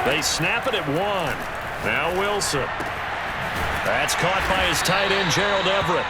They snap it at 1. Now Wilson. That's caught by his tight end, Gerald Everett.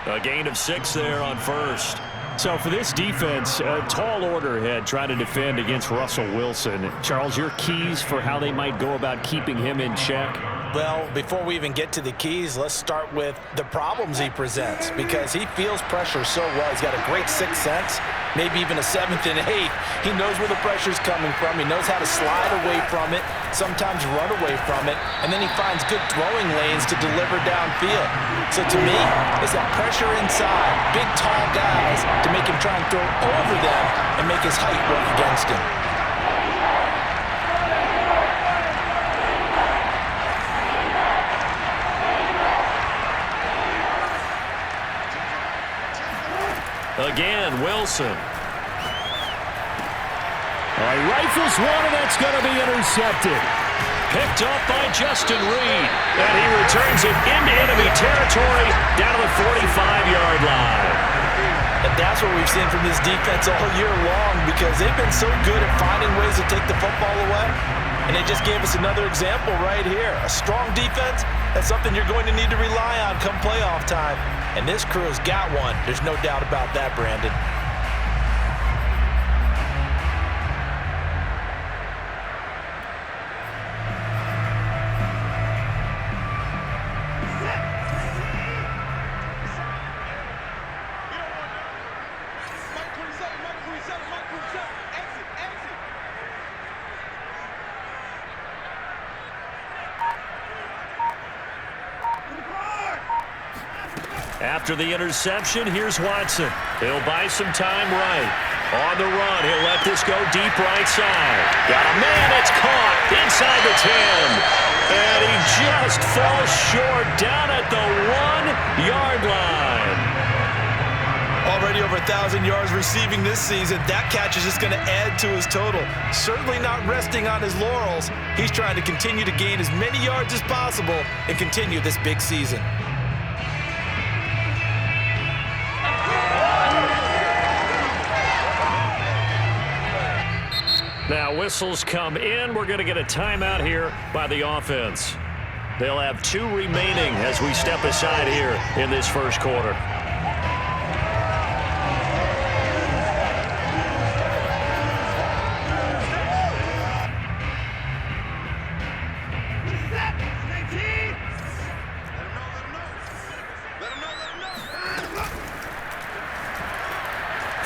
A gain of 6 there on first. So for this defense, a tall order ahead trying to defend against Russell Wilson. Charles, your keys for how they might go about keeping him in check? Well, before we even get to the keys, let's start with the problems he presents, because he feels pressure so well. He's got a great sixth sense, maybe even a seventh and eighth. He knows where the pressure's coming from. He knows how to slide away from it, sometimes run away from it, and then he finds good throwing lanes to deliver downfield. So to me, it's that pressure inside, big, tall guys to make him try and throw over them and make his height work against him. Again, Wilson. Rifles one, and that's going to be intercepted. Picked up by Justin Reed. And he returns it into enemy territory down to the 45-yard line. And that's what we've seen from this defense all year long, because they've been so good at finding ways to take the football away. And they just gave us another example right here. A strong defense, that's something you're going to need to rely on come playoff time. And this crew has got one. There's no doubt about that, Brandon. After the interception, here's Watson. He'll buy some time right. On the run, he'll let this go deep right side. Got a man, it's caught inside the 10. And he just falls short down at the 1-yard line. Already over 1,000 yards receiving this season. That catch is just going to add to his total. Certainly not resting on his laurels. He's trying to continue to gain as many yards as possible and continue this big season. Now whistles come in. We're going to get a timeout here by the offense. They'll have 2 remaining as we step aside here in this first quarter.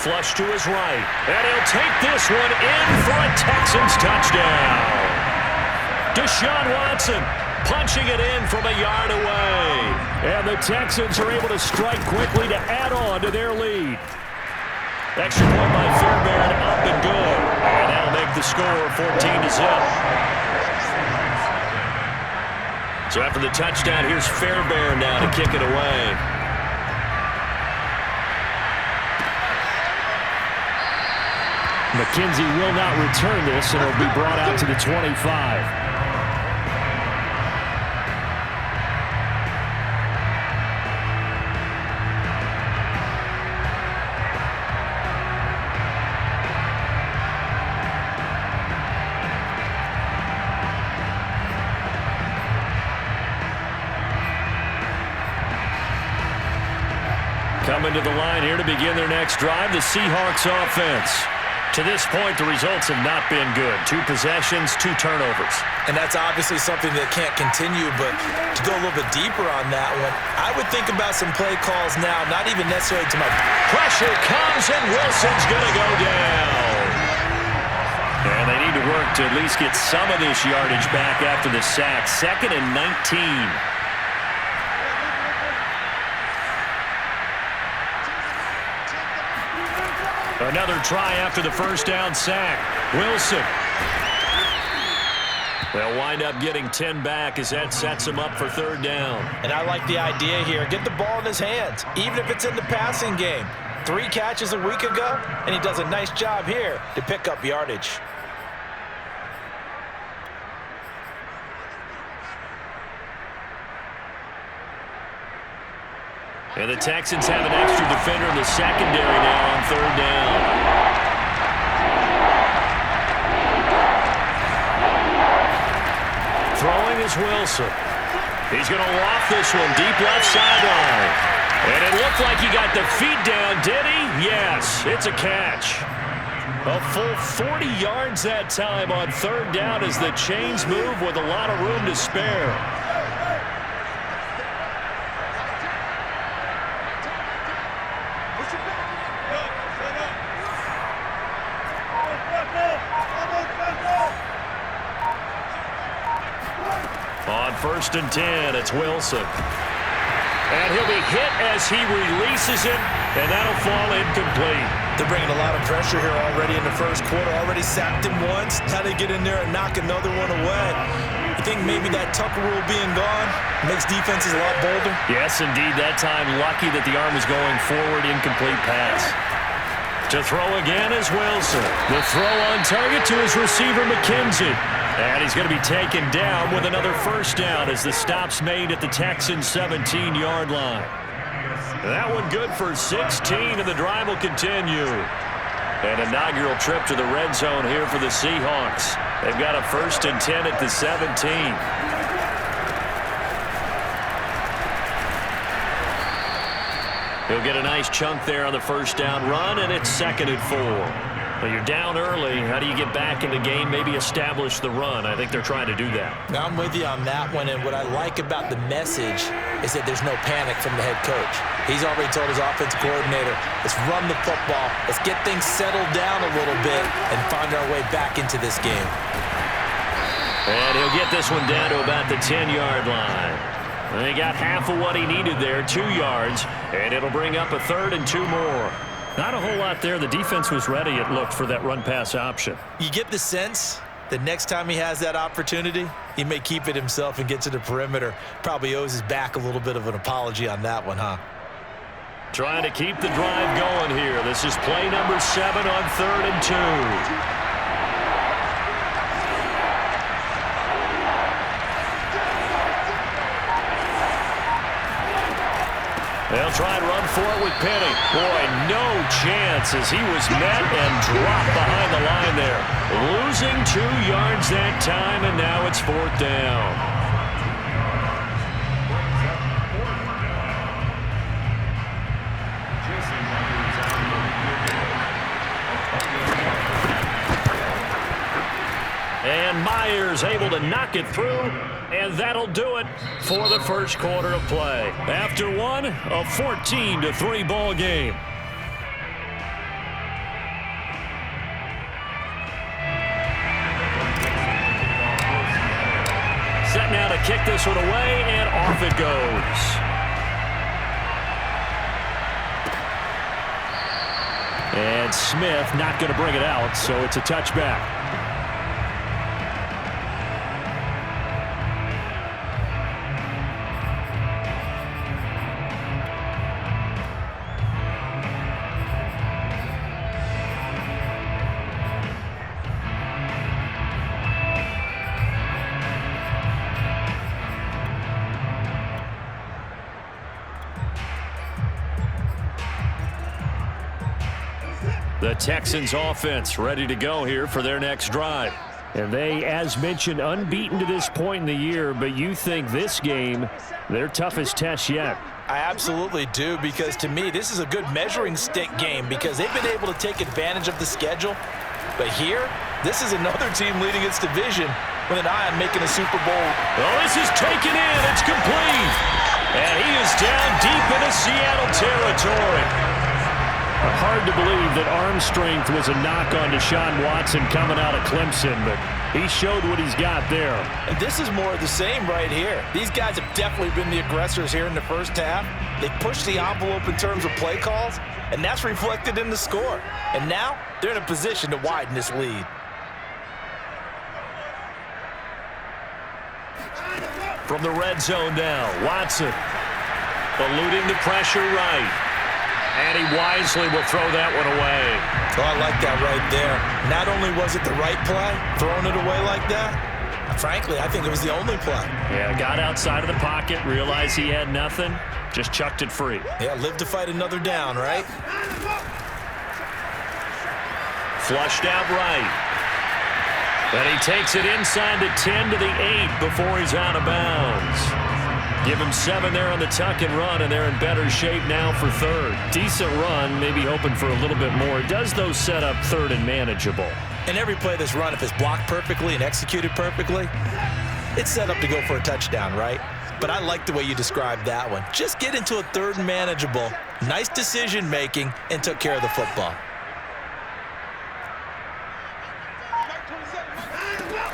Flush to his right, and he'll take this one in for a Texans touchdown. Deshaun Watson punching it in from a yard away. And the Texans are able to strike quickly to add on to their lead. Extra point by Fairbairn, up and good. And that'll make the score 14-0. So after the touchdown, here's Fairbairn now to kick it away. McKenzie will not return this, and it'll be brought out to the 25. Coming to the line here to begin their next drive, the Seahawks offense. To this point, the results have not been good. 2 possessions, 2 turnovers. And that's obviously something that can't continue, but to go a little bit deeper on that one, I would think about some play calls now, not even necessarily to my... Pressure comes, and Wilson's going to go down. And they need to work to at least get some of this yardage back after the sack. 2nd and 19. Another try after the first down sack. Wilson. They'll wind up getting 10 back as that sets him up for 3rd down. And I like the idea here. Get the ball in his hands, even if it's in the passing game. 3 catches a week ago, and he does a nice job here to pick up yardage. And the Texans have an extra defender in the secondary now on 3rd down. is Wilson. He's going to loft this one deep left sideline. And it looked like he got the feet down, did he? Yes, it's a catch. A full 40 yards that time on third down as the chains move with a lot of room to spare. On 1st and 10, it's Wilson. And he'll be hit as he releases it, and that'll fall incomplete. They're bringing a lot of pressure here already in the first quarter. Already sacked him once. Now they get in there and knock another one away. You think maybe that Tucker rule being gone makes defenses a lot bolder? Yes, indeed. That time, lucky that the arm was going forward, incomplete pass. To throw again is Wilson. The throw on target to his receiver, McKenzie. And he's going to be taken down with another first down as the stop's made at the Texans' 17-yard line. That one good for 16, and the drive will continue. An inaugural trip to the red zone here for the Seahawks. They've got a 1st and 10 at the 17. He'll get a nice chunk there on the first down run, and it's 2nd and 4. Well, you're down early. How do you get back in the game, maybe establish the run? I think they're trying to do that. Now, I'm with you on that one, and what I like about the message is that there's no panic from the head coach. He's already told his offensive coordinator, let's run the football, let's get things settled down a little bit and find our way back into this game. And he'll get this one down to about the 10-yard line. And he got half of what he needed there, 2 yards, and it'll bring up a 3rd and 2 more. Not a whole lot there. The defense was ready, it looked, for that run-pass option. You get the sense that next time he has that opportunity, he may keep it himself and get to the perimeter. Probably owes his back a little bit of an apology on that one, huh? Trying to keep the drive going here. This is play number 7 on 3rd and 2. They'll try and run for it with Penny. Boy, no chance as he was met and dropped behind the line there. Losing 2 yards that time, and now it's 4th down. And Myers able to knock it through, and that'll do it for the first quarter of play. After one, a 14-3 ball game. Set now to kick this one away, and off it goes. And Smith not going to bring it out, so it's a touchback. The Texans offense ready to go here for their next drive. And they, as mentioned, unbeaten to this point in the year, but you think this game, their toughest test yet. I absolutely do, because to me, this is a good measuring stick game because they've been able to take advantage of the schedule. But here, this is another team leading its division with an eye on making a Super Bowl. Oh, this is taken in. It's complete. And he is down deep into Seattle territory. Hard to believe that arm strength was a knock on Deshaun Watson coming out of Clemson, but he showed what he's got there. And this is more of the same right here. These guys have definitely been the aggressors here in the first half. They pushed the envelope in terms of play calls, and that's reflected in the score. And now they're in a position to widen this lead. From the red zone now, Watson eluding the pressure right. And he wisely will throw that one away. Oh, I like that right there. Not only was it the right play, throwing it away like that, frankly, I think it was the only play. Yeah, got outside of the pocket, realized he had nothing, just chucked it free. Yeah, live to fight another down, right? Flushed out right. And he takes it inside the 10 to the 8 before he's out of bounds. Give him 7 there on the tuck and run, and they're in better shape now for third. Decent run, maybe hoping for a little bit more. It does, though, set up third and manageable. And every play of this run, if it's blocked perfectly and executed perfectly, it's set up to go for a touchdown, right? But I like the way you described that one. Just get into a third and manageable, nice decision-making, and took care of the football.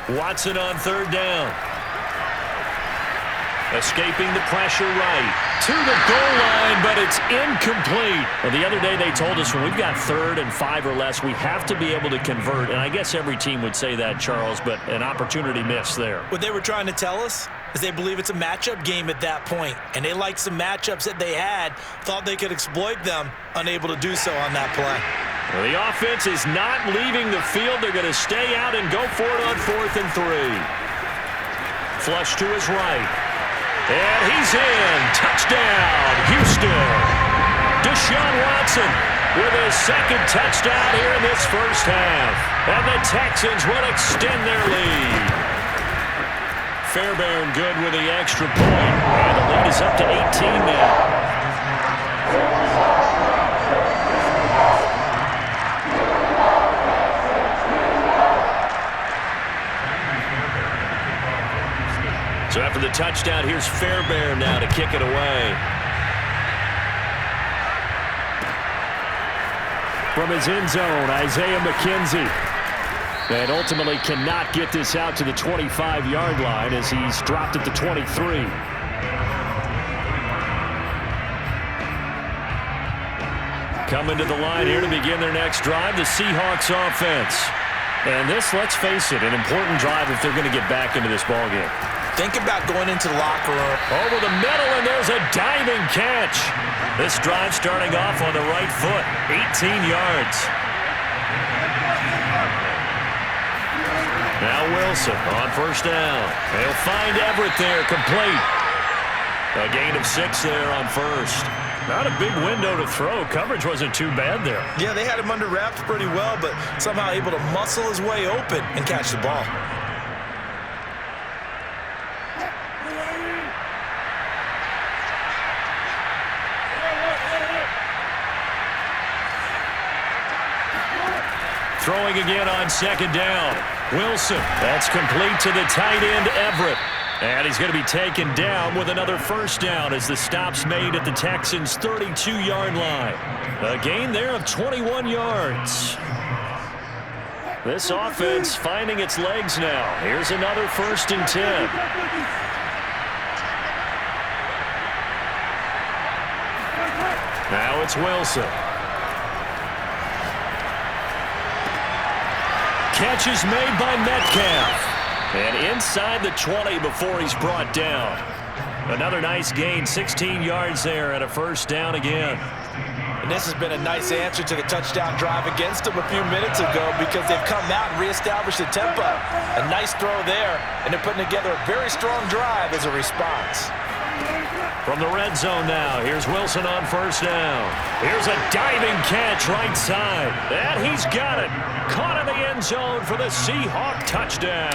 Watson on third down. Escaping the pressure right to the goal line, but it's incomplete. Well, the other day they told us when we've got 3rd and 5 or less, we have to be able to convert. And I guess every team would say that, Charles, but an opportunity missed there. What they were trying to tell us is they believe it's a matchup game at that point, and they liked some matchups that they had, thought they could exploit them, unable to do so on that play. Well, the offense is not leaving the field. They're going to stay out and go for it on 4th and 3. Flush to his right. And he's in. Touchdown, Houston. Deshaun Watson with his 2nd touchdown here in this first half. And the Texans will extend their lead. Fairbairn good with the extra point. And the lead is up to 18 now. So after the touchdown, here's Fairbairn now to kick it away. From his end zone, Isaiah McKenzie. And ultimately cannot get this out to the 25-yard line as he's dropped at the 23. Coming to the line here to begin their next drive, the Seahawks offense. And this, let's face it, an important drive if they're going to get back into this ballgame. Think about going into the locker room. Over the middle, and there's a diving catch. This drive starting off on the right foot, 18 yards. Now Wilson on first down. He'll find Everett there, complete. A gain of 6 there on first. Not a big window to throw. Coverage wasn't too bad there. Yeah, they had him under wraps pretty well, but somehow able to muscle his way open and catch the ball. Throwing again on 2nd down. Wilson, that's complete to the tight end, Everett. And he's going to be taken down with another first down as the stop's made at the Texans' 32-yard line. A gain there of 21 yards. This offense finding its legs now. Here's another 1st and 10. Now it's Wilson. Catch is made by Metcalf. And inside the 20 before he's brought down. Another nice gain, 16 yards there and a first down again. And this has been a nice answer to the touchdown drive against them a few minutes ago because they've come out and reestablished the tempo. A nice throw there, and they're putting together a very strong drive as a response. From the red zone now, here's Wilson on first down. Here's a diving catch right side. And he's got it. Caught in the end zone for the Seahawk touchdown.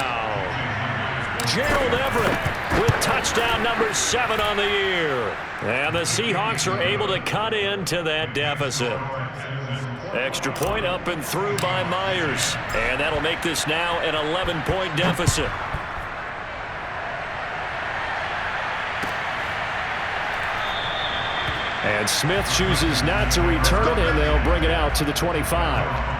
Gerald Everett with touchdown number 7 on the year. And the Seahawks are able to cut into that deficit. Extra point up and through by Myers. And that'll make this now an 11-point deficit. And Smith chooses not to return it, and they'll bring it out to the 25.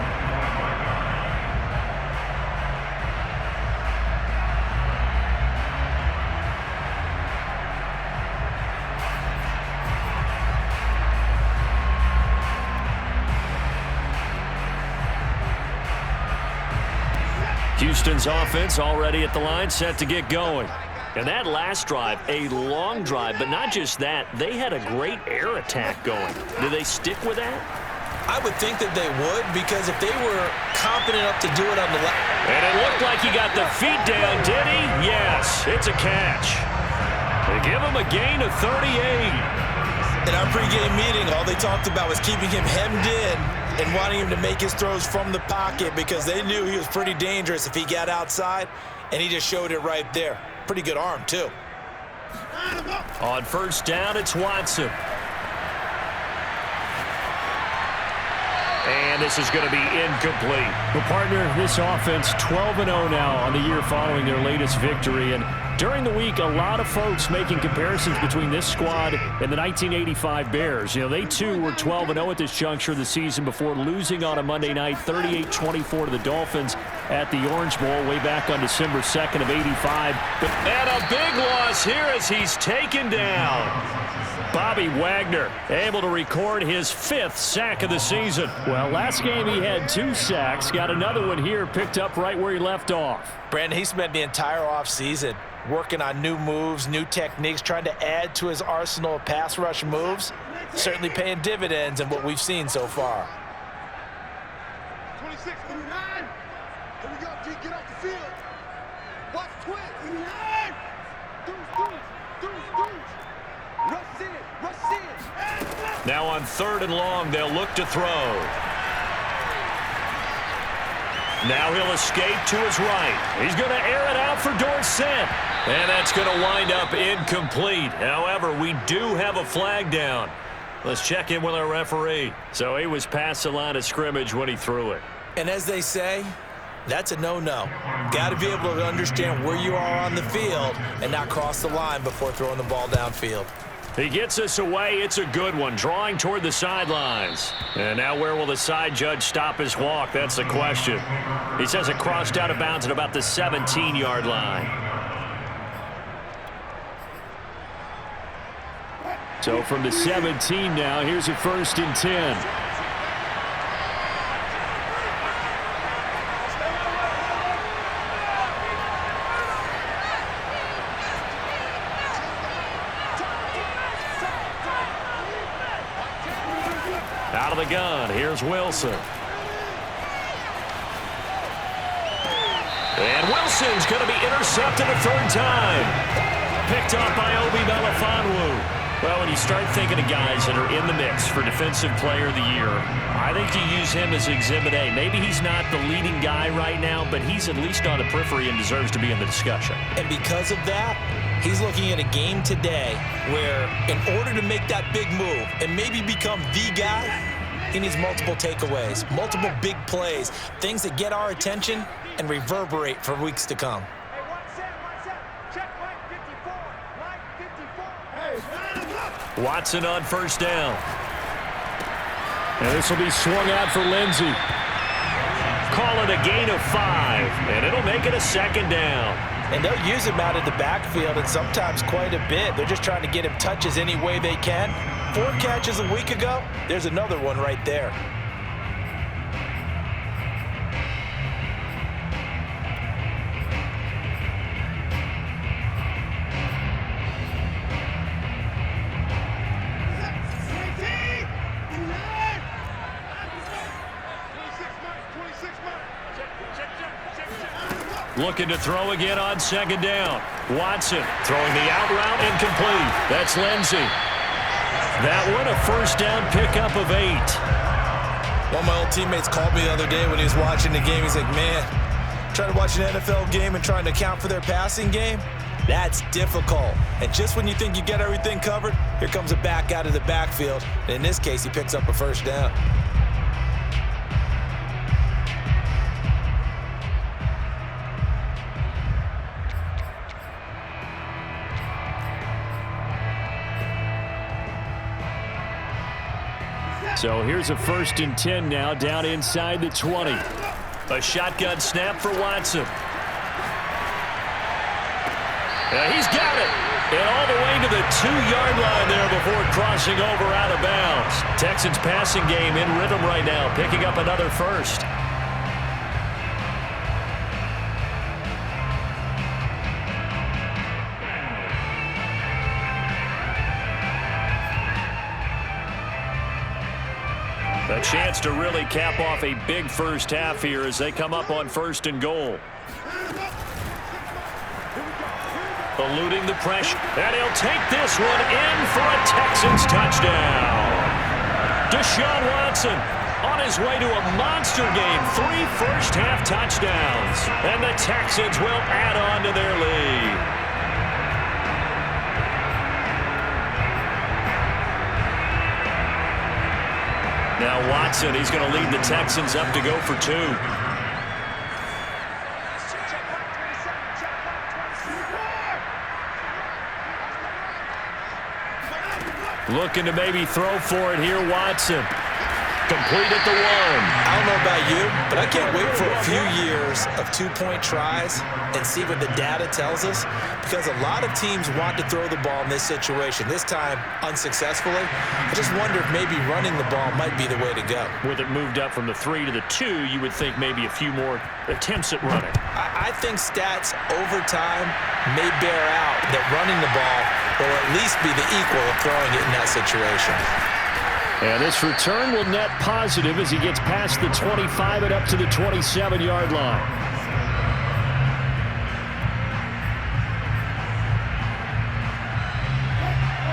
Houston's offense already at the line, set to get going. And that last drive, a long drive, but not just that, they had a great air attack going. Do they stick with that? I would think that they would, because if they were confident enough to do it on the left. And it looked like he got the feet down, did he? Yes, it's a catch. They give him a gain of 38. In our pregame meeting, all they talked about was keeping him hemmed in and wanting him to make his throws from the pocket because they knew he was pretty dangerous if he got outside, and he just showed it right there. Pretty good arm, too. On first down, it's Watson. And this is going to be incomplete. Well, partner, this offense 12-0 now on the year following their latest victory. And during the week, a lot of folks making comparisons between this squad and the 1985 Bears. You know, they too were 12-0 at this juncture of the season before losing on a Monday night 38-24 to the Dolphins at the Orange Bowl way back on December 2nd of 85. And a big loss here as he's taken down. Bobby Wagner able to record his 5th sack of the season. Well, last game he had 2 sacks. Got another one here picked up right where he left off. Brandon, he spent the entire offseason working on new moves, new techniques, trying to add to his arsenal of pass rush moves. Certainly paying dividends in what we've seen so far. 26, 29. Here we go, G, get off the field. Watch twins. 29. Deuce. Rush in. Now on 3rd and long, they'll look to throw. Now he'll escape to his right. He's going to air it out for Dorsett. And that's going to wind up incomplete. However, we do have a flag down. Let's check in with our referee. So he was past the line of scrimmage when he threw it. And as they say, that's a no-no. Got to be able to understand where you are on the field and not cross the line before throwing the ball downfield. He gets us away. It's a good one, drawing toward the sidelines. And now where will the side judge stop his walk? That's the question. He says it crossed out of bounds at about the 17-yard line. So from the 17 now, here's a 1st and 10. Out of the gun, here's Wilson. And Wilson's going to be intercepted a 3rd time. Picked off by Obi Melifonwu. Well, when you start thinking of guys that are in the mix for Defensive Player of the Year, I think you use him as Exhibit A. Maybe he's not the leading guy right now, but he's at least on the periphery and deserves to be in the discussion. And because of that, he's looking at a game today where in order to make that big move and maybe become the guy, he needs multiple takeaways, multiple big plays, things that get our attention and reverberate for weeks to come. Watson on first down. And this will be swung out for Lindsey. Call it a gain of 5, and it'll make it a 2nd down. And they'll use him out of the backfield, and sometimes quite a bit. They're just trying to get him touches any way they can. 4 catches a week ago, there's another one right there. Looking to throw again on 2nd down. Watson throwing the out route incomplete. That's Lindsey. That one a 1st down pickup of 8. One of my old teammates called me the other day when he was watching the game. He's like, man, trying to watch an NFL game and trying to account for their passing game, that's difficult. And just when you think you get everything covered, here comes a back out of the backfield. And in this case, he picks up a 1st down. So here's a 1st and 10 now down inside the 20. A shotgun snap for Watson. He's got it. And all the way to the 2-yard line there before crossing over out of bounds. Texans passing game in rhythm right now, picking up another 1st. A chance to really cap off a big 1st half here as they come up on 1st and goal. Eluding the pressure. And he'll take this one in for a Texans touchdown. Deshaun Watson on his way to a monster game. 3 first-half touchdowns. And the Texans will add on to their lead. Now Watson, he's going to lead the Texans up to go for 2. Looking to maybe throw for it here, Watson. Complete at the 1. I don't know about you, but I can't wait for a few years of 2-point tries and see what the data tells us, because a lot of teams want to throw the ball in this situation. This time, unsuccessfully. I just wonder if maybe running the ball might be the way to go. With it moved up from the 3 to the 2, you would think maybe a few more attempts at running. I think stats over time may bear out that running the ball will at least be the equal of throwing it in that situation. And this return will net positive as he gets past the 25 and up to the 27-yard line.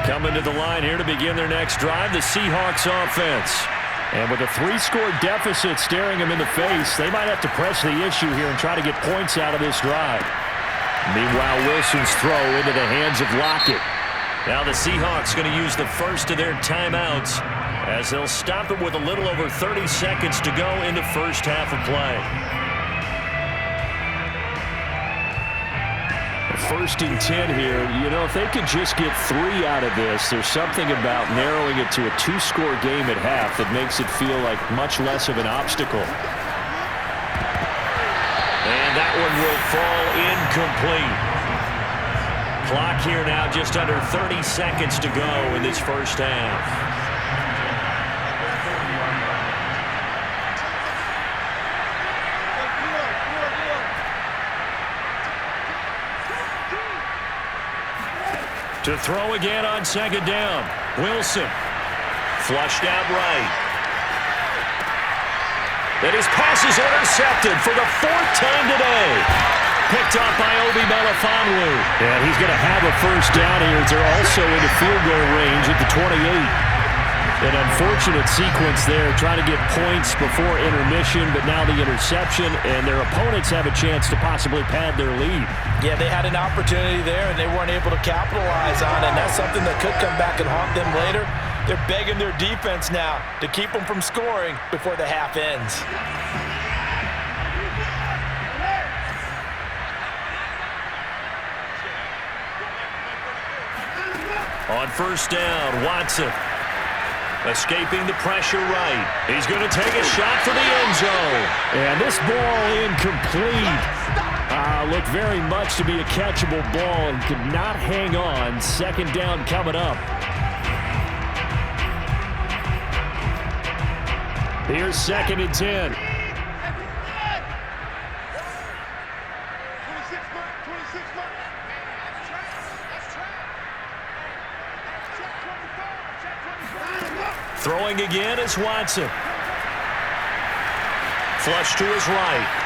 Coming to the line here to begin their next drive, the Seahawks offense. And with a 3-score deficit staring them in the face, they might have to press the issue here and try to get points out of this drive. Meanwhile, Wilson's throw into the hands of Lockett. Now the Seahawks going to use the first of their timeouts as they'll stop it with a little over 30 seconds to go in the first half of play. First and 10 here. You know, if they could just get 3 out of this, there's something about narrowing it to a 2-score game at half that makes it feel like much less of an obstacle. And that one will fall incomplete. Clock here now just under 30 seconds to go in this first half. To throw again on second down. Wilson. Flushed out right. And his pass is intercepted for the 4th time today. Picked up by Obi Melifonwu. And he's going to have a first down here as they're also into field goal range at the 28. An unfortunate sequence there, trying to get points before intermission, but now the interception, and their opponents have a chance to possibly pad their lead. Yeah, they had an opportunity there, and they weren't able to capitalize on it, and that's something that could come back and haunt them later. They're begging their defense now to keep them from scoring before the half ends. On first down, Watson. Escaping the pressure right. He's going to take a shot for the end zone. And this ball incomplete. Looked very much to be a catchable ball and could not hang on. Second down coming up. Here's 2nd and 10. Throwing again is Watson. Flush to his right.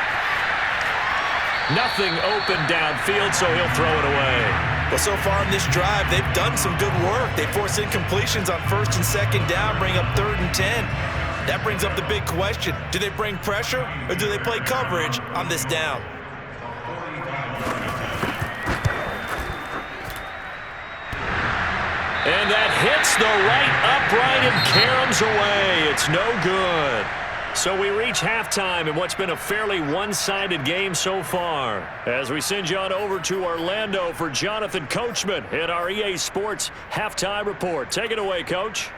Nothing open downfield, so he'll throw it away. Well, so far in this drive, they've done some good work. They force incompletions on 1st and 2nd down, bring up 3rd and 10. That brings up the big question. Do they bring pressure, or do they play coverage on this down? And that hits the right upright and caroms away. It's no good. So we reach halftime in what's been a fairly one-sided game so far. As we send you on over to Orlando for Jonathan Coachman in our EA Sports Halftime Report. Take it away, Coach.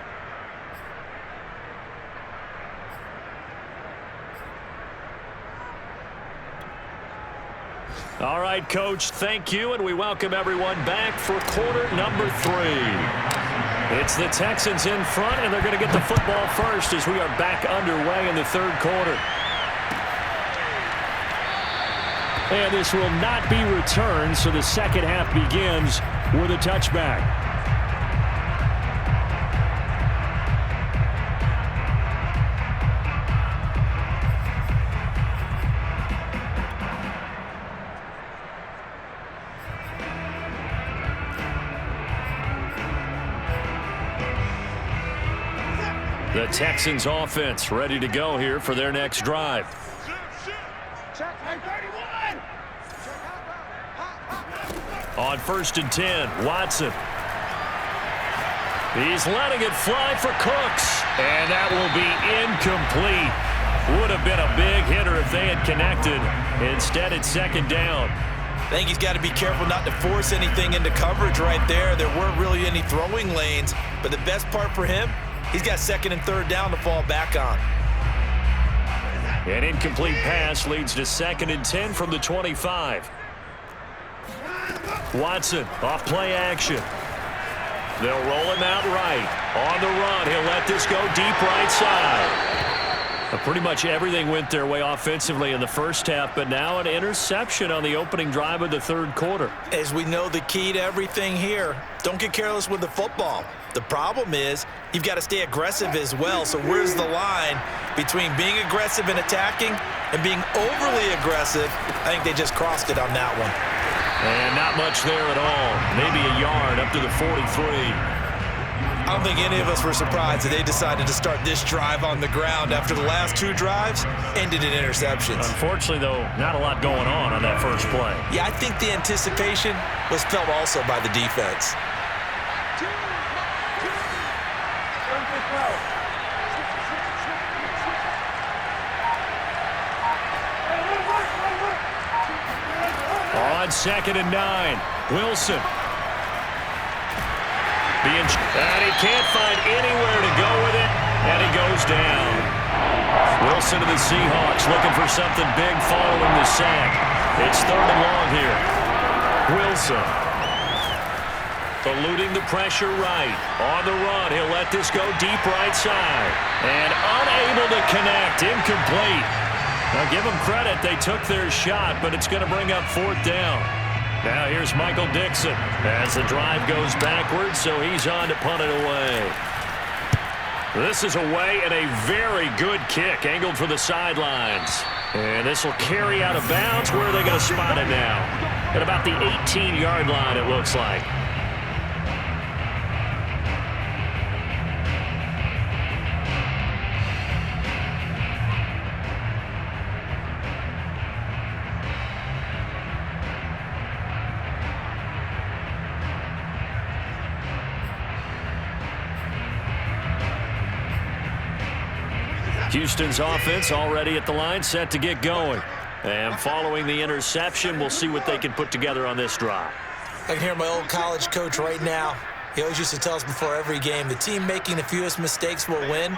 All right, Coach, thank you, and we welcome everyone back for quarter number 3. It's the Texans in front, and they're going to get the football first as we are back underway in the 3rd quarter. And this will not be returned, so the second half begins with a touchback. The Texans offense ready to go here for their next drive. On 1st and 10, Watson. He's letting it fly for Cooks. And that will be incomplete. Would have been a big hitter if they had connected. Instead, it's 2nd down. I think he's got to be careful not to force anything into coverage right there. There weren't really any throwing lanes. But the best part for him, he's got 2nd and 3rd down to fall back on. An incomplete pass leads to 2nd and 10 from the 25. Watson off play action. They'll roll him out right. On the run, he'll let this go deep right side. Pretty much everything went their way offensively in the first half, but now an interception on the opening drive of the 3rd quarter. As we know, the key to everything here, don't get careless with the football. The problem is you've got to stay aggressive as well. So where's the line between being aggressive and attacking and being overly aggressive? I think they just crossed it on that one. And not much there at all. Maybe a yard up to the 43. I don't think any of us were surprised that they decided to start this drive on the ground after the last 2 drives ended in interceptions. Unfortunately, though, not a lot going on that first play. Yeah, I think the anticipation was felt also by the defense. On 2nd and 9, Wilson. And he can't find anywhere to go with it, and he goes down. Wilson to the Seahawks looking for something big following the sack. It's 3rd and long here. Wilson. Eluding the pressure right. On the run, he'll let this go deep right side. And unable to connect, incomplete. Now give them credit, they took their shot, but it's going to bring up 4th down. Now here's Michael Dixon as the drive goes backwards, so he's on to punt it away. This is away and a very good kick angled for the sidelines. And this will carry out of bounds. Where are they going to spot it now? At about the 18-yard line, it looks like. Houston's offense already at the line, set to get going. And following the interception, we'll see what they can put together on this drive. I can hear my old college coach right now. He always used to tell us before every game, the team making the fewest mistakes will win.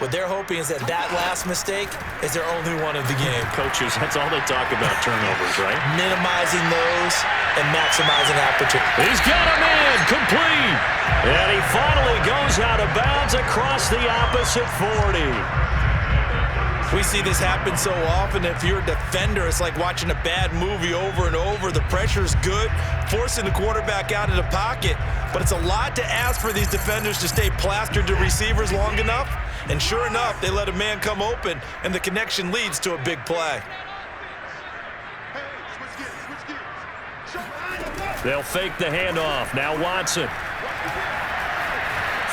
What they're hoping is that last mistake is their only one of the game. Coaches, that's all they talk about, turnovers, right? Minimizing those and maximizing opportunity. He's got him in, complete. And he finally goes out of bounds across the opposite 40. We see this happen so often. If you're a defender, it's like watching a bad movie over and over. The pressure's good, forcing the quarterback out of the pocket. But it's a lot to ask for these defenders to stay plastered to receivers long enough. And sure enough, they let a man come open, and the connection leads to a big play. They'll fake the handoff. Now Watson.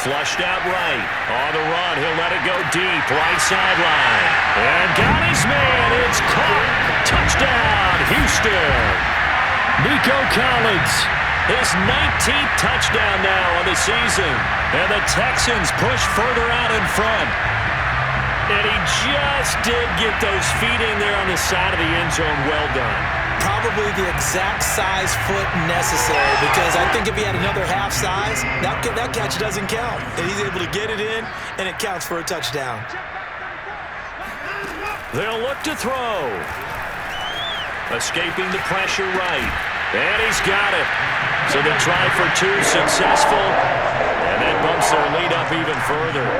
Flushed out right. On the run, he'll let it go deep. Right sideline. And got his man. It's caught. Touchdown, Houston. Nico Collins. His 19th touchdown now on the season. And the Texans push further out in front. And he just did get those feet in there on the side of the end zone. Well done. Probably the exact size foot necessary, because I think if he had another half size, that catch doesn't count. And he's able to get it in, and it counts for a touchdown. They'll look to throw. Escaping the pressure right. And he's got it. So the try for 2 successful. And that bumps their lead up even further.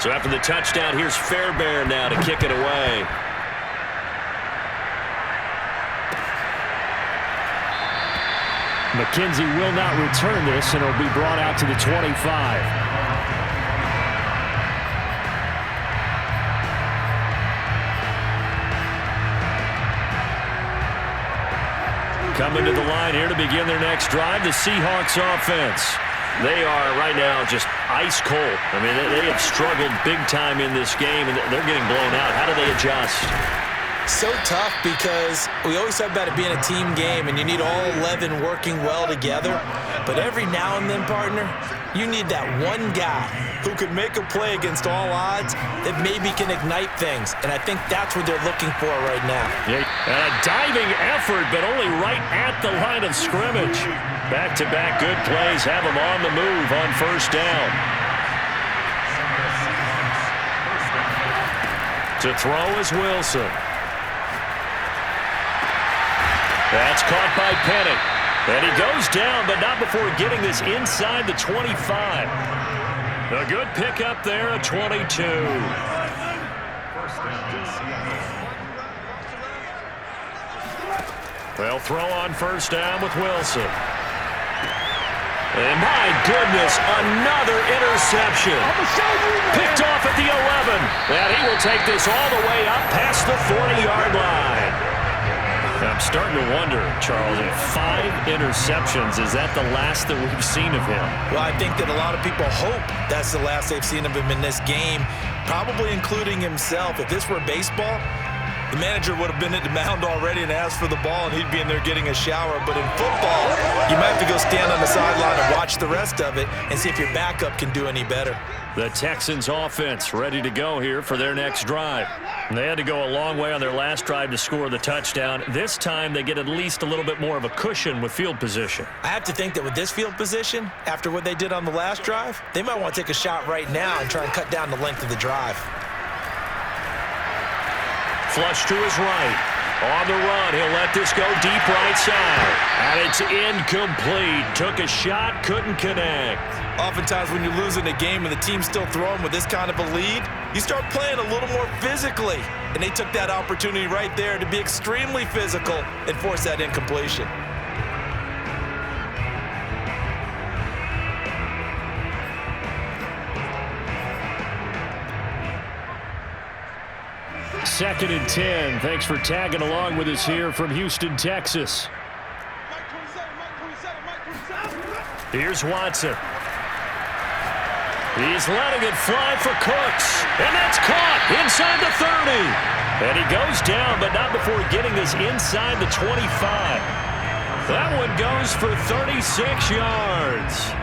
So after the touchdown, here's Fairbairn now to kick it away. McKenzie will not return this, and it'll be brought out to the 25. Coming to the line here to begin their next drive, the Seahawks offense. They are right now just ice cold. I mean, they have struggled big time in this game, and they're getting blown out. How do they adjust? So tough because we always talk about it being a team game, and you need all 11 working well together. But every now and then, partner, you need that one guy who can make a play against all odds that maybe can ignite things. And I think that's what they're looking for right now. Yeah, a diving effort, but only right at the line of scrimmage. Back-to-back good plays have them on the move on first down. To throw is Wilson. That's caught by Penny. And he goes down, but not before getting this inside the 25. A good pickup there at 22. They'll throw on first down with Wilson. And my goodness, another interception. Picked off at the 11. And he will take this all the way up past the 40-yard line. I'm starting to wonder, Charles, if 5 interceptions, is that the last that we've seen of him? Well, I think that a lot of people hope that's the last they've seen of him in this game, probably including himself. If this were baseball, the manager would have been at the mound already and asked for the ball, and he'd be in there getting a shower. But in football, you might have to go stand on the sideline and watch the rest of it and see if your backup can do any better. The Texans offense ready to go here for their next drive. They had to go a long way on their last drive to score the touchdown. This time they get at least a little bit more of a cushion with field position. I have to think that with this field position, after what they did on the last drive, they might want to take a shot right now and try and cut down the length of the drive. Flush to his right. On the run, he'll let this go deep right side. And it's incomplete. Took a shot, couldn't connect. Oftentimes when you're losing a game and the team's still throwing with this kind of a lead, you start playing a little more physically. And they took that opportunity right there to be extremely physical and force that incompletion. Second and 10. Thanks for tagging along with us here from Houston, Texas. Here's Watson. He's letting it fly for Cooks. And that's caught inside the 30. And he goes down, but not before getting this inside the 25. That one goes for 36 yards.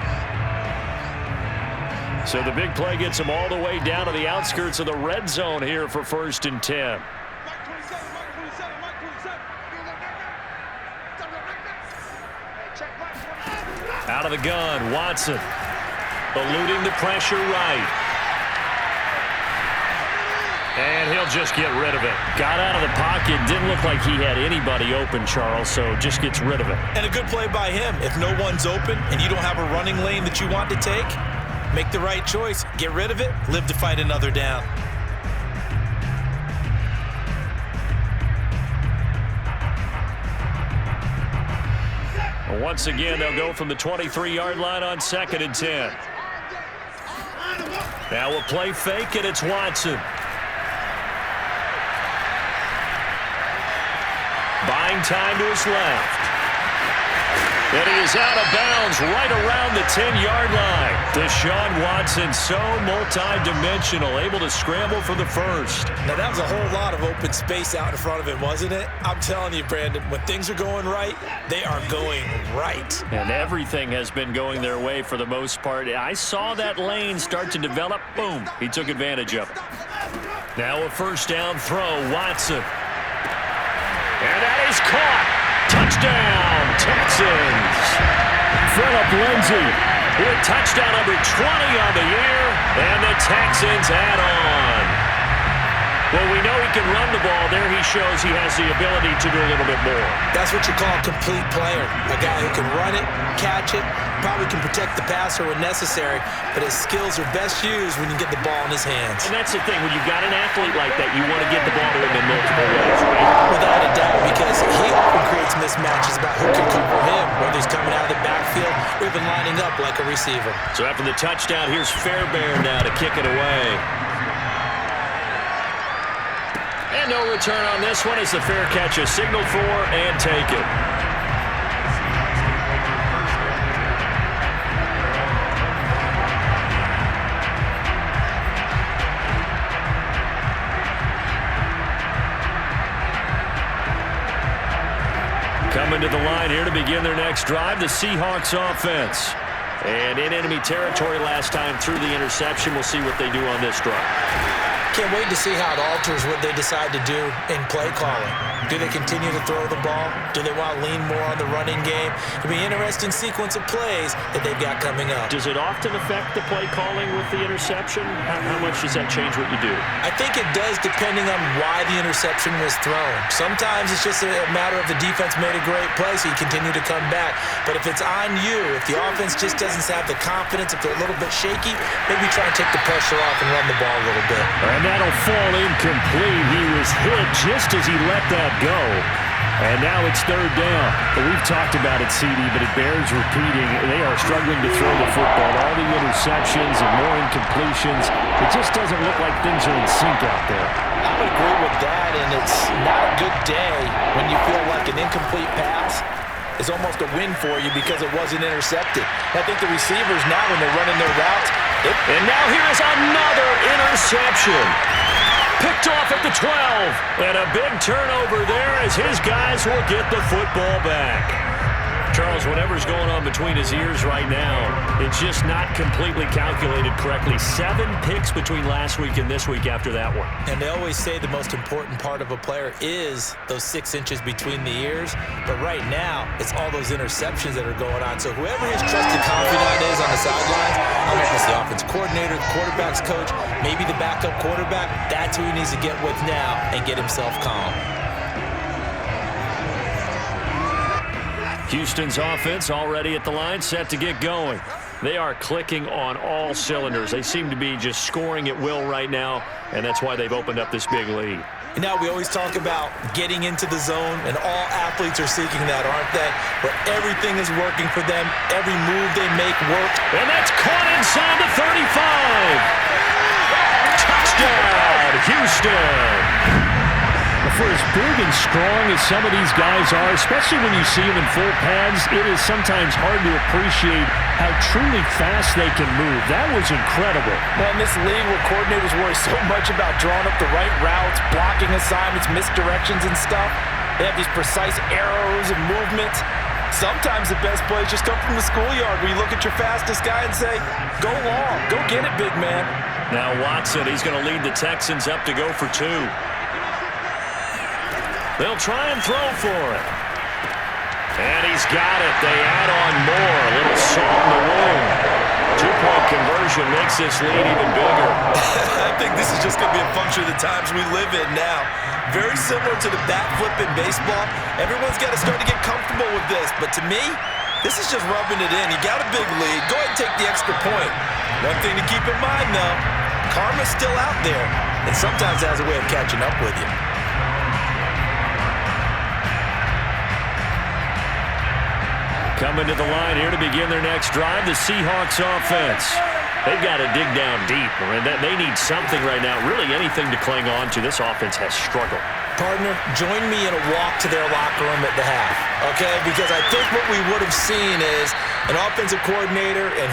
So the big play gets him all the way down to the outskirts of the red zone here for first and 10. Out of the gun, Watson. Eluding the pressure right. And he'll just get rid of it. Got out of the pocket. Didn't look like he had anybody open, Charles, so just gets rid of it. And a good play by him. If no one's open and you don't have a running lane that you want to take, make the right choice. Get rid of it. Live to fight another down. Once again, they'll go from the 23-yard line on second and 10. Now we'll play fake, and it's Watson. Buying time to his left. And he is out of bounds right around the 10-yard line. Deshaun Watson, so multi-dimensional, able to scramble for the first. Now, that was a whole lot of open space out in front of him, wasn't it? I'm telling you, Brandon, when things are going right, they are going right. And everything has been going their way for the most part. I saw that lane start to develop. Boom. He took advantage of it. Now a first down throw, Watson. And that is caught. Touchdown, Texans. Phillip Lindsay with touchdown number 20 on the year, and the Texans add on. Well, we know he can run the ball. There he shows he has the ability to do a little bit more. That's what you call a complete player. A guy who can run it, catch it, probably can protect the passer when necessary, but his skills are best used when you get the ball in his hands. And that's the thing. When you've got an athlete like that, you want to get the ball to him in multiple ways, right? Without a doubt, because he often creates mismatches about who can cover him, whether he's coming out of the backfield or even lining up like a receiver. So after the touchdown, here's Fairbairn now to kick it away. And no return on this one as the fair catch is signaled for and taken. Coming to the line here to begin their next drive, the Seahawks offense. And in enemy territory last time through the interception. We'll see what they do on this drive. Can't wait to see how it alters what they decide to do in play calling. Do they continue to throw the ball? Do they want to lean more on the running game? It'll be an interesting sequence of plays that they've got coming up. Does it often affect the play calling with the interception? How much does that change what you do? I think it does depending on why the interception was thrown. Sometimes it's just a matter of the defense made a great play, so you continue to come back. But if it's on you, if the offense just doesn't have the confidence, if they're a little bit shaky, maybe try and take the pressure off and run the ball a little bit. And that'll fall incomplete. He was hit just as he let that go. And now it's third down. We've talked about it, CD, but it bears repeating. They are struggling to throw the football. All the interceptions and more incompletions. It just doesn't look like things are in sync out there. I would agree with that, and it's not a good day when you feel like an incomplete pass is almost a win for you because it wasn't intercepted. I think the receivers now, when they're running their routes, and now here's another interception. Picked off at the 12. And a big turnover there as his guys will get the football back. Charles, whatever's going on between his ears right now, it's just not completely calculated correctly. 7 picks between last week and this week after that one. And they always say the most important part of a player is those 6 inches between the ears. But right now, it's all those interceptions that are going on. So whoever his trusted confidant is on the sidelines, I don't know if it's the offense coordinator, the quarterback's coach, maybe the backup quarterback, that's who he needs to get with now and get himself calm. Houston's offense already at the line, set to get going. They are clicking on all cylinders. They seem to be just scoring at will right now, and that's why they've opened up this big lead. And now we always talk about getting into the zone, and all athletes are seeking that, aren't they? Where everything is working for them, every move they make works. And that's caught inside the 35. Touchdown, Houston. For as big and strong as some of these guys are, especially when you see them in full pads, it is sometimes hard to appreciate how truly fast they can move. That was incredible. Well, in this league where coordinators worry so much about drawing up the right routes, blocking assignments, misdirections and stuff, they have these precise arrows and movements. Sometimes the best plays just come from the schoolyard where you look at your fastest guy and say, go long, go get it, big man. Now Watson, he's going to lead the Texans up to go for 2. They'll try and throw for it. And he's got it. They add on more. A little salt in the wound. 2-point conversion makes this lead even bigger. I think this is just going to be a function of the times we live in now. Very similar to the bat flip in baseball. Everyone's got to start to get comfortable with this. But to me, this is just rubbing it in. You got a big lead. Go ahead and take the extra point. One thing to keep in mind, though, karma's still out there. And sometimes it has a way of catching up with you. Coming to the line here to begin their next drive, the Seahawks offense. They've got to dig down deep, and they need something right now, really anything to cling on to. This offense has struggled. Partner, join me in a walk to their locker room at the half, okay? Because I think what we would have seen is an offensive coordinator and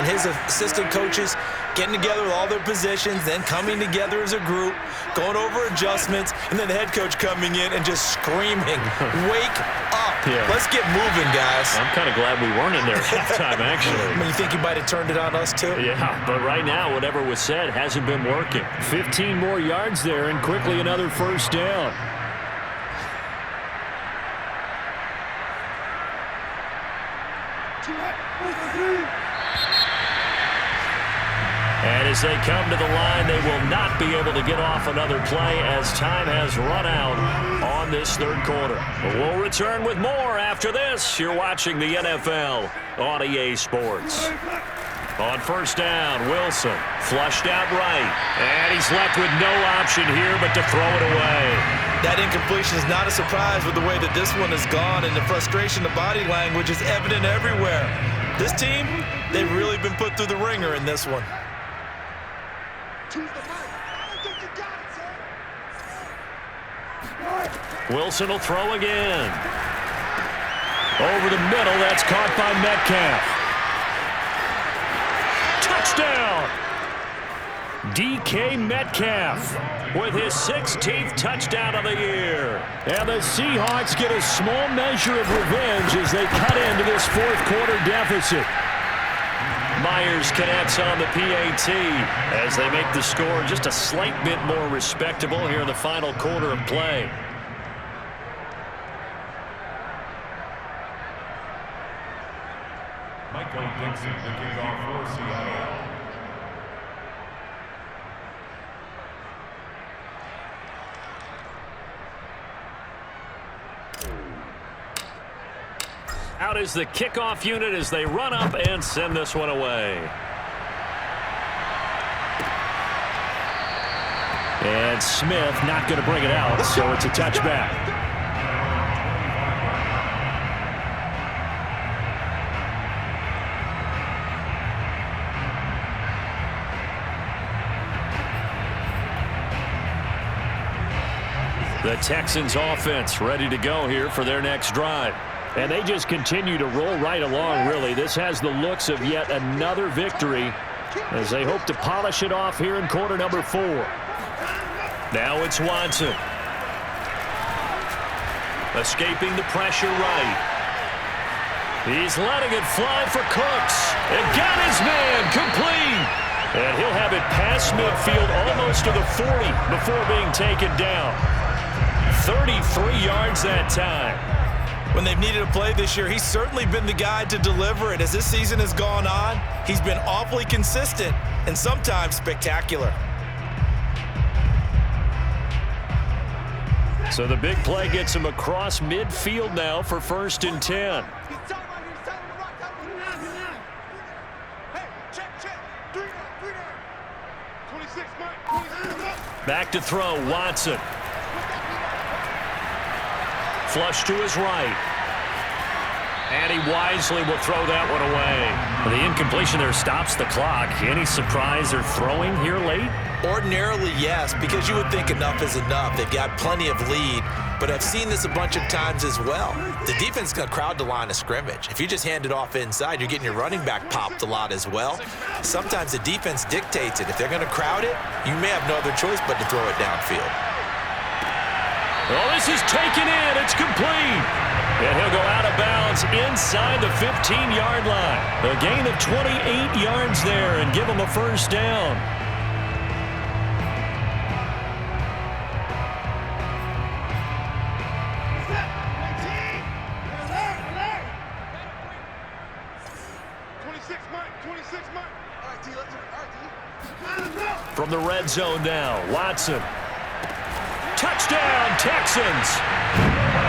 his assistant coaches getting together with all their positions, then coming together as a group, going over adjustments, and then the head coach coming in and just screaming, wake up. Yeah. Let's get moving, guys. I'm kind of glad we weren't in there at halftime, actually. I mean, you think you might have turned it on us, too? Yeah, but right now, whatever was said hasn't been working. 15 more yards there, and quickly another first down. And as they come to the line, they will not be able to get off another play as time has run out on this third quarter. We'll return with more after this. You're watching the NFL on EA Sports. On first down, Wilson flushed out right. And he's left with no option here but to throw it away. That incompletion is not a surprise with the way that this one has gone, and the frustration, the body language is evident everywhere. This team, they've really been put through the ringer in this one. Wilson will throw again. Over the middle, that's caught by Metcalf. Touchdown! DK Metcalf. with his 16th touchdown of the year. And the Seahawks get a small measure of revenge as they cut into this fourth quarter deficit. Myers connects on the PAT as they make the score just a slight bit more respectable here in the final quarter of play. Michael Dixon, the kickoff for Seattle. Out is the kickoff unit as they run up and send this one away. And Smith not going to bring it out, so it's a touchback. The Texans offense ready to go here for their next drive. And they just continue to roll right along, really. This has the looks of yet another victory as they hope to polish it off here in quarter number 4. Now it's Watson. Escaping the pressure right. He's letting it fly for Cooks. And got his man complete. And he'll have it past midfield almost to the 40 before being taken down. 33 yards that time. When they've needed a play this year, he's certainly been the guy to deliver. And as this season has gone on, he's been awfully consistent and sometimes spectacular. So the big play gets him across midfield now for 1st and 10. Back to throw, Watson. Flush to his right. And he wisely will throw that one away. The incompletion there stops the clock. Any surprise they're throwing here late? Ordinarily, yes, because you would think enough is enough. They've got plenty of lead, but I've seen this a bunch of times as well. The defense is going to crowd the line of scrimmage. If you just hand it off inside, you're getting your running back popped a lot as well. Sometimes the defense dictates it. If they're going to crowd it, you may have no other choice but to throw it downfield. Oh, this is taken in. It's complete. And he'll go out of bounds inside the 15-yard line. A gain of 28 yards there and give him a first down. From the red zone now, Watson. Touchdown, Texans.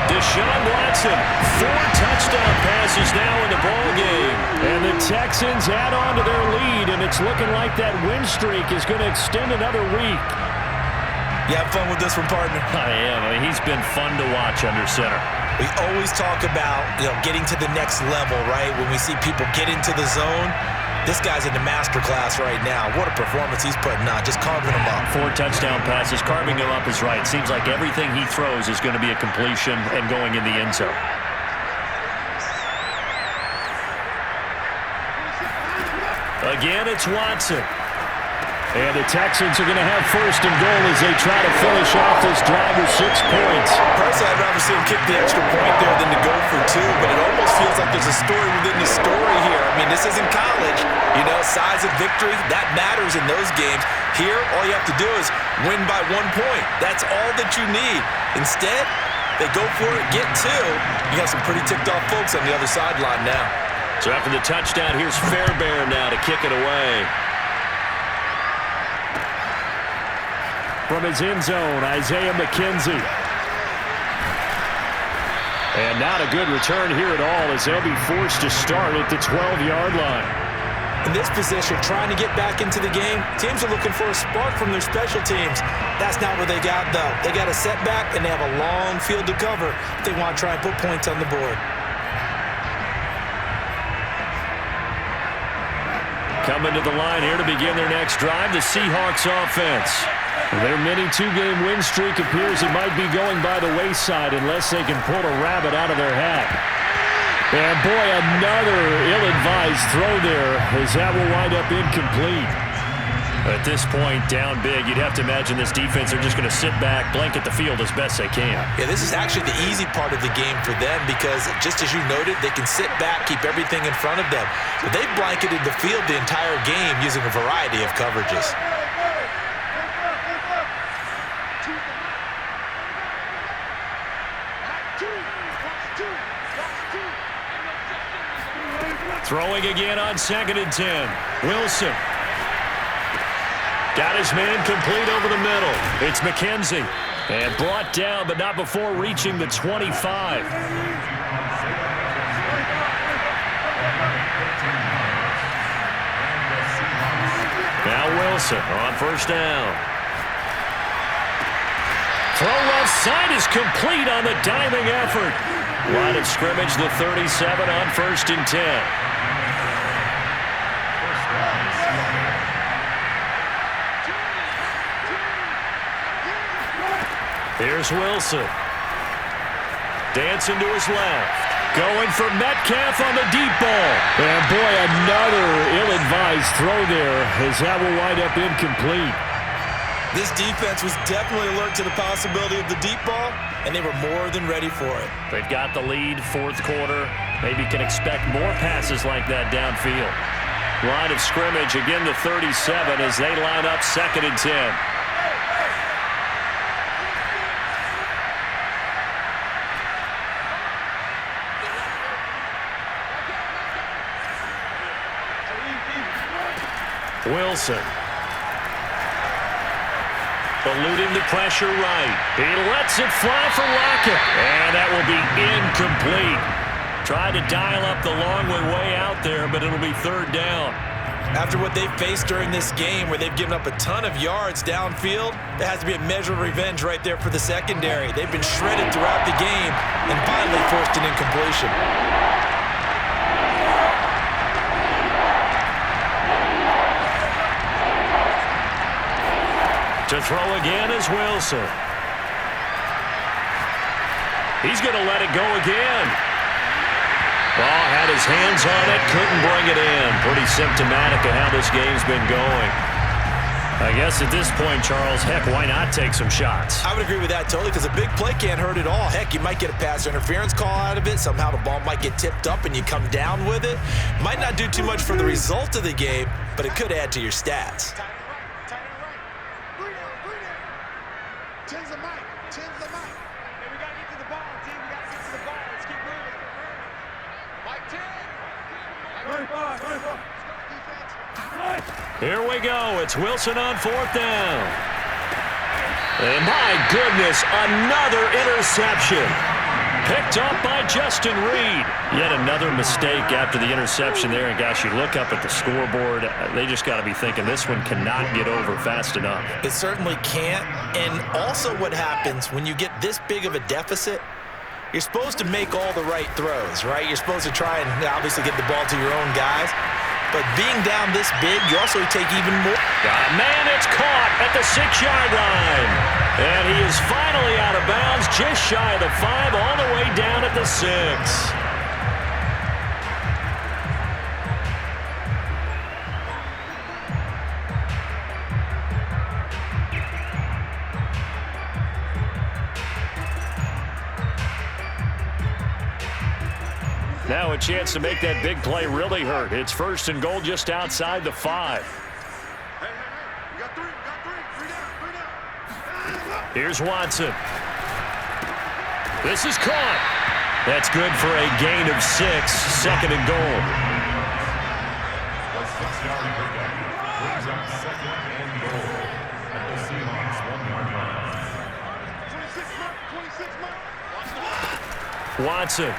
Deshaun Watson, 4 touchdown passes now in the ballgame. And the Texans add on to their lead, and it's looking like that win streak is going to extend another week. You have fun with this one, partner? I am. I mean, he's been fun to watch under center. We always talk about, getting to the next level, right? When we see people get into the zone, this guy's in the master class right now. What a performance he's putting on, just carving them up. 4 touchdown passes, carving them up is right. Seems like everything he throws is going to be a completion and going in the end zone. Again, it's Watson. And the Texans are going to have 1st and goal as they try to finish off this drive with 6 points. Personally, I'd rather see him kick the extra point there than to go for 2, but it almost feels like there's a story within the story here. I mean, this isn't college. Size of victory, that matters in those games. Here, all you have to do is win by 1 point. That's all that you need. Instead, they go for it, get 2. You got some pretty ticked off folks on the other sideline now. So after the touchdown, here's Fairbairn now to kick it away. From his end zone, Isaiah McKenzie. And not a good return here at all as they'll be forced to start at the 12-yard line. In this position, trying to get back into the game, teams are looking for a spark from their special teams. That's not what they got, though. They got a setback, and they have a long field to cover if they want to try and put points on the board. Coming to the line here to begin their next drive, the Seahawks offense. Their mini 2-game win streak appears it might be going by the wayside unless they can pull a rabbit out of their hat. And boy, another ill-advised throw there as that will wind up incomplete. At this point, down big, you'd have to imagine this defense are just going to sit back, blanket the field as best they can. Yeah, this is actually the easy part of the game for them because, just as you noted, they can sit back, keep everything in front of them. But they've blanketed the field the entire game using a variety of coverages. Throwing again on 2nd and 10. Wilson. Got his man complete over the middle. It's McKenzie. And brought down, but not before reaching the 25. Now Wilson on 1st down. Throw left side is complete on the diving effort. Line of scrimmage, the 37 on 1st and 10. Here's Wilson. Dancing to his left. Going for Metcalf on the deep ball. And boy, another ill-advised throw there as that will wind up incomplete. This defense was definitely alert to the possibility of the deep ball, and they were more than ready for it. They've got the lead, 4th quarter. Maybe can expect more passes like that downfield. Line of scrimmage, again the 37 as they line up 2nd and 10. Wilson. Eluding the pressure right. He lets it fly for Lockett. And that will be incomplete. Tried to dial up the long way out there, but it'll be 3rd down. After what they've faced during this game where they've given up a ton of yards downfield, there has to be a measure of revenge right there for the secondary. They've been shredded throughout the game and finally forced an incompletion. To throw again is Wilson. He's going to let it go again. Ball had his hands on it, couldn't bring it in. Pretty symptomatic of how this game's been going. I guess at this point, Charles, heck, why not take some shots? I would agree with that totally because a big play can't hurt at all. Heck, you might get a pass interference call out of it. Somehow the ball might get tipped up and you come down with it. Might not do too much for the result of the game, but it could add to your stats. Here we go. It's Wilson on 4th down. And my goodness, another interception. Picked up by Justin Reed. Yet another mistake after the interception there. And gosh, you look up at the scoreboard, they just got to be thinking this one cannot get over fast enough. It certainly can't. And also what happens when you get this big of a deficit, you're supposed to make all the right throws, right? You're supposed to try and obviously get the ball to your own guys. But being down this big, you also take even more. Man, it's caught at the 6-yard line. And he is finally out of bounds, just shy of the 5, all the way down at the 6. Now a chance to make that big play really hurt. It's 1st and goal just outside the 5. You got three. Here's Watson. This is caught. That's good for a gain of 6. 2nd and goal. The 6-yard pickup brings up 2nd and goal at the Seahawks 1-yard line. Watson.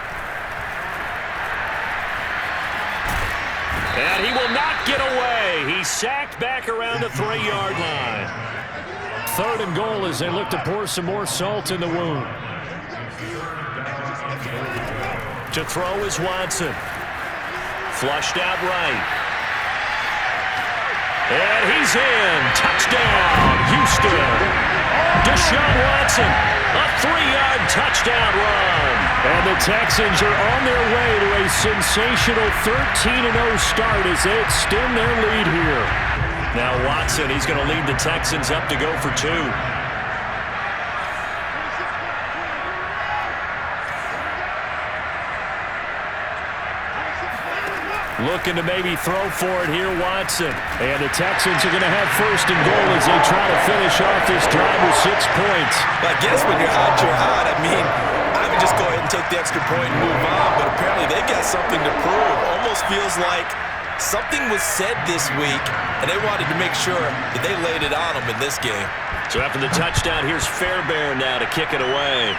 And he will not get away. He's sacked back around the 3-yard line. 3rd and goal as they look to pour some more salt in the wound. To throw is Watson. Flushed out right. And he's in. Touchdown, Houston. Deshaun Watson, a 3-yard touchdown run. And the Texans are on their way to a sensational 13-0 start as they extend their lead here. Now Watson, he's going to lead the Texans up to go for 2. Looking to maybe throw for it here, Watson. And the Texans are going to have first and goal as they try to finish off this drive with 6 points. I guess when you're hot, you're hot. I mean, I would just go ahead and take the extra point and move on, but apparently they got something to prove. Almost feels like something was said this week, and they wanted to make sure that they laid it on them in this game. So after the touchdown, here's Fairbairn now to kick it away.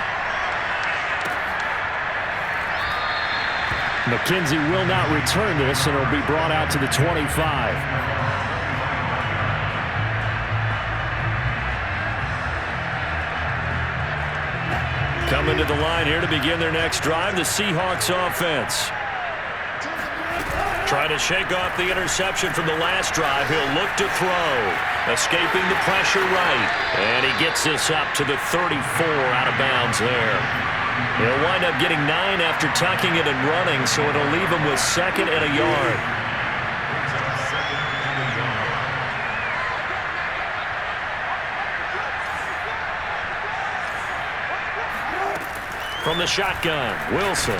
McKenzie will not return this, and it'll be brought out to the 25. Coming to the line here to begin their next drive, the Seahawks offense. Trying to shake off the interception from the last drive. He'll look to throw. Escaping the pressure right. And he gets this up to the 34 out of bounds there. He'll wind up getting 9 after tucking it and running, so it'll leave him with 2nd and a yard. From the shotgun, Wilson.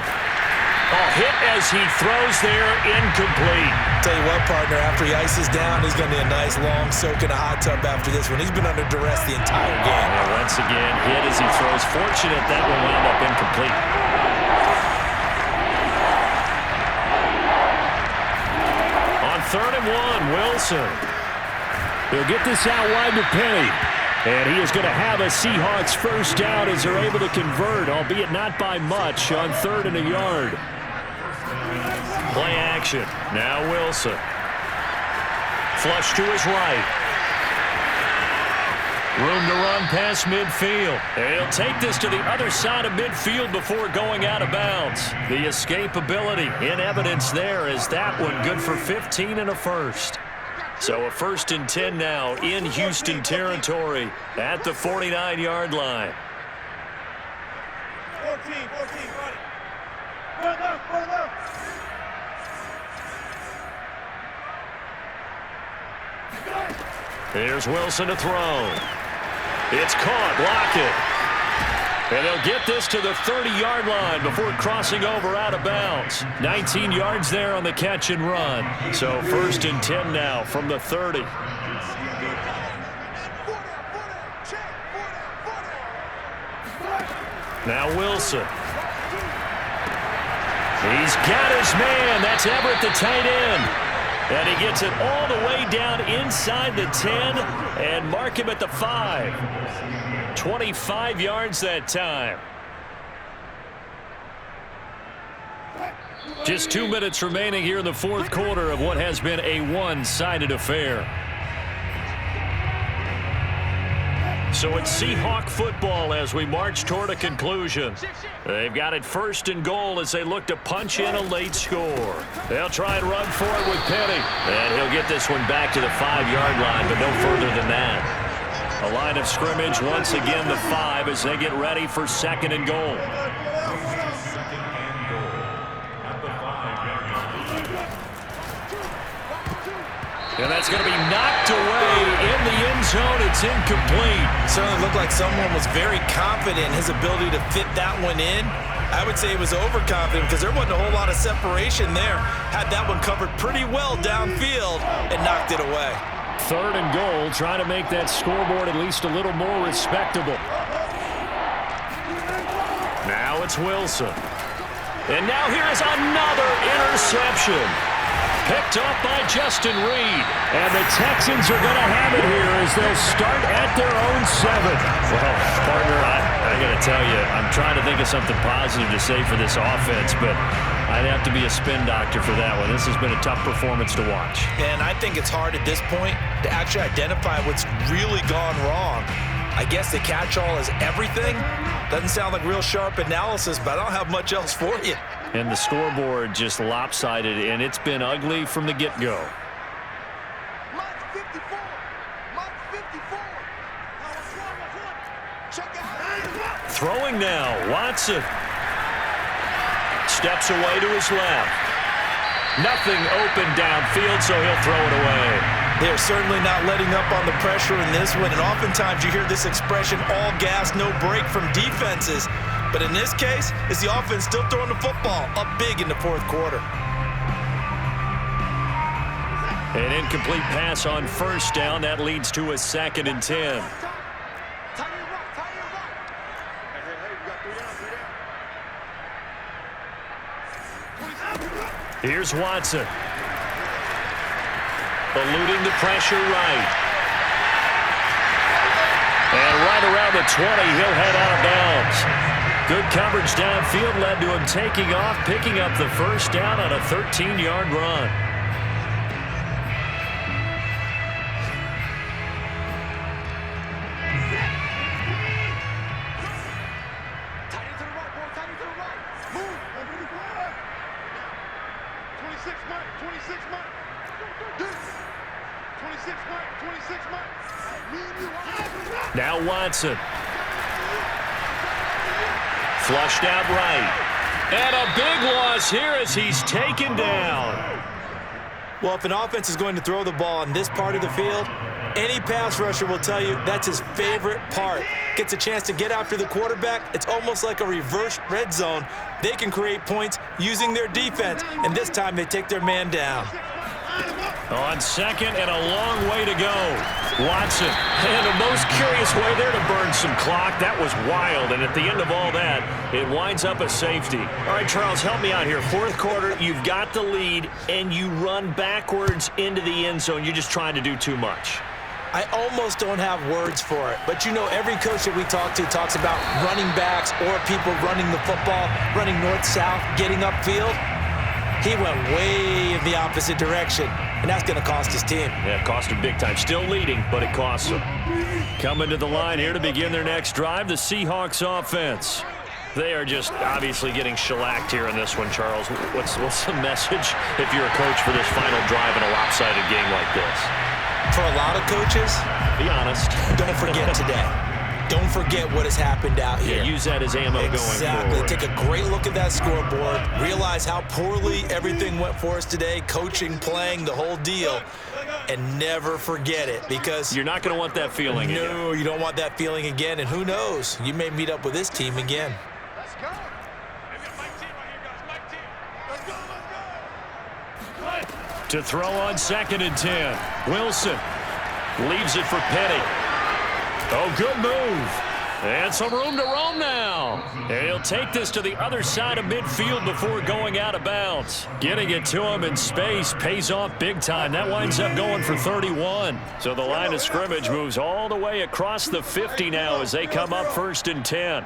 Hit as he throws there, incomplete. Tell you what, partner, after he ices down, he's going to need a nice long soak in a hot tub after this one. He's been under duress the entire game. And once again, hit as he throws. Fortunate that one wound up incomplete. On 3rd and 1, Wilson. He'll get this out wide to Penny. And he is going to have a Seahawks first down as they're able to convert, albeit not by much, on 3rd and a yard. Play action. Now Wilson. Flush to his right. Room to run past midfield. And he'll take this to the other side of midfield before going out of bounds. The escapability in evidence there is that one good for 15 and a first. So a 1st and 10 now in Houston territory at the 49-yard line. 14, buddy. Run left. Here's Wilson to throw. It's caught. Block it. And they'll get this to the 30-yard line before crossing over out of bounds. 19 yards there on the catch and run. So 1st and 10 now from the 30. Now Wilson. He's got his man. That's Everett, the tight end. And he gets it all the way down inside the 10 and mark him at the 5. 25 yards that time. Just 2 minutes remaining here in the 4th quarter of what has been a one-sided affair. So it's Seahawk football as we march toward a conclusion. They've got it 1st and goal as they look to punch in a late score. They'll try and run for it with Penny. And he'll get this one back to the 5-yard line, but no further than that. A line of scrimmage once again the 5 as they get ready for 2nd and goal. And that's going to be knocked away in the end zone. It's incomplete. Certainly looked like someone was very confident in his ability to fit that one in. I would say he was overconfident because there wasn't a whole lot of separation there. Had that one covered pretty well downfield and knocked it away. 3rd and goal, trying to make that scoreboard at least a little more respectable. Now it's Wilson. And now here is another interception. Picked up by Justin Reed. And the Texans are going to have it here as they'll start at their own 7. Well, partner, I got to tell you, I'm trying to think of something positive to say for this offense, but I'd have to be a spin doctor for that one. This has been a tough performance to watch. And I think it's hard at this point to actually identify what's really gone wrong. I guess the catch-all is everything. Doesn't sound like real sharp analysis, but I don't have much else for you. And the scoreboard just lopsided, and it's been ugly from the get-go. Throwing now, Watson. Steps away to his left. Nothing open downfield, so he'll throw it away. They're certainly not letting up on the pressure in this one, and oftentimes you hear this expression, all gas, no break from defenses. But in this case, it's the offense still throwing the football up big in the fourth quarter. An incomplete pass on first down. That leads to a 2nd and 10. Here's Watson. Eluding the pressure right. And right around the 20, he'll head out of bounds. Good coverage downfield led to him taking off, picking up the first down on a 13-yard run. Now Watson. Flushed out right. And a big loss here as he's taken down. Well, if an offense is going to throw the ball on this part of the field, any pass rusher will tell you that's his favorite part. Gets a chance to get after the quarterback. It's almost like a reverse red zone. They can create points using their defense, and this time they take their man down. On second and a long way to go. Watson, and a most curious way there to burn some clock. That was wild, and at the end of all that, it winds up a safety. All right, Charles, help me out here. Fourth quarter, you've got the lead, and you run backwards into the end zone. You're just trying to do too much. I almost don't have words for it, but you know every coach that we talk to talks about running backs or people running the football, running north-south, getting upfield. He went way in the opposite direction, and that's going to cost his team. Yeah, it cost him big time. Still leading, but it costs him. Coming to the line here to begin their next drive, the Seahawks offense. They are just obviously getting shellacked here in this one, Charles. What's the message if you're a coach for this final drive in a lopsided game like this? For a lot of coaches, be honest. Don't forget today. Don't forget what has happened out here. Yeah, use that as ammo going forward. Exactly. Take a great look at that scoreboard. Realize how poorly everything went for us today. Coaching, playing, the whole deal. And never forget it, because you're not going to want that feeling again. No, you don't want that feeling again. And who knows? You may meet up with this team again. Let's go. Maybe a Mike team right here, guys. Mike team. Let's go, let's go. To throw on 2nd and 10. Wilson leaves it for Petty. Oh, good move. And some room to roam now. And he'll take this to the other side of midfield before going out of bounds. Getting it to him in space pays off big time. That winds up going for 31. So the line of scrimmage moves all the way across the 50 now as they come up 1st and 10.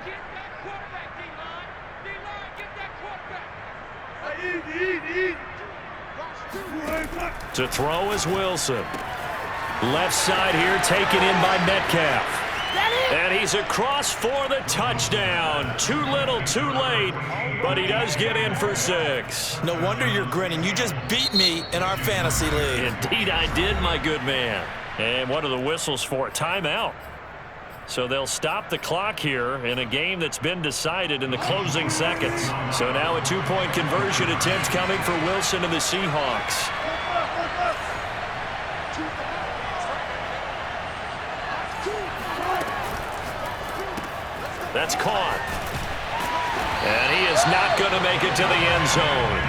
To throw is Wilson. Left side here taken in by Metcalf. And he's across for the touchdown. Too little, too late, but he does get in for 6. No wonder you're grinning. You just beat me in our fantasy league. Indeed I did, my good man. And what are the whistles for? Timeout. So they'll stop the clock here in a game that's been decided in the closing seconds. So now a 2-point conversion attempt coming for Wilson and the Seahawks. That's caught. And he is not going to make it to the end zone.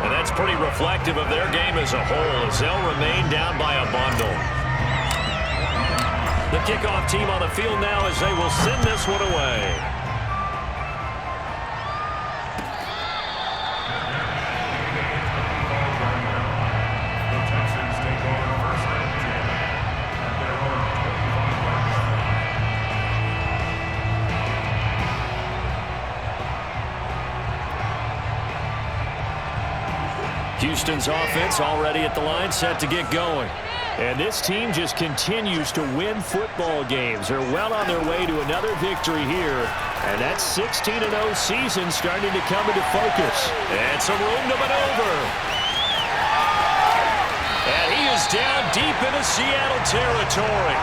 And that's pretty reflective of their game as a whole, as they'll remain down by a bundle. The kickoff team on the field now as they will send this one away. Houston's offense already at the line, set to get going. And this team just continues to win football games. They're well on their way to another victory here. And that 16-0 season starting to come into focus. And some room to maneuver. And he is down deep into Seattle territory.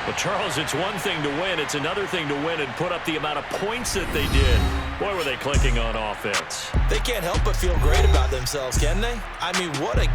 Well, Charles, it's one thing to win. It's another thing to win and put up the amount of points that they did. Boy, were they clicking on offense. They can't help but feel great about themselves, can they? I mean, what a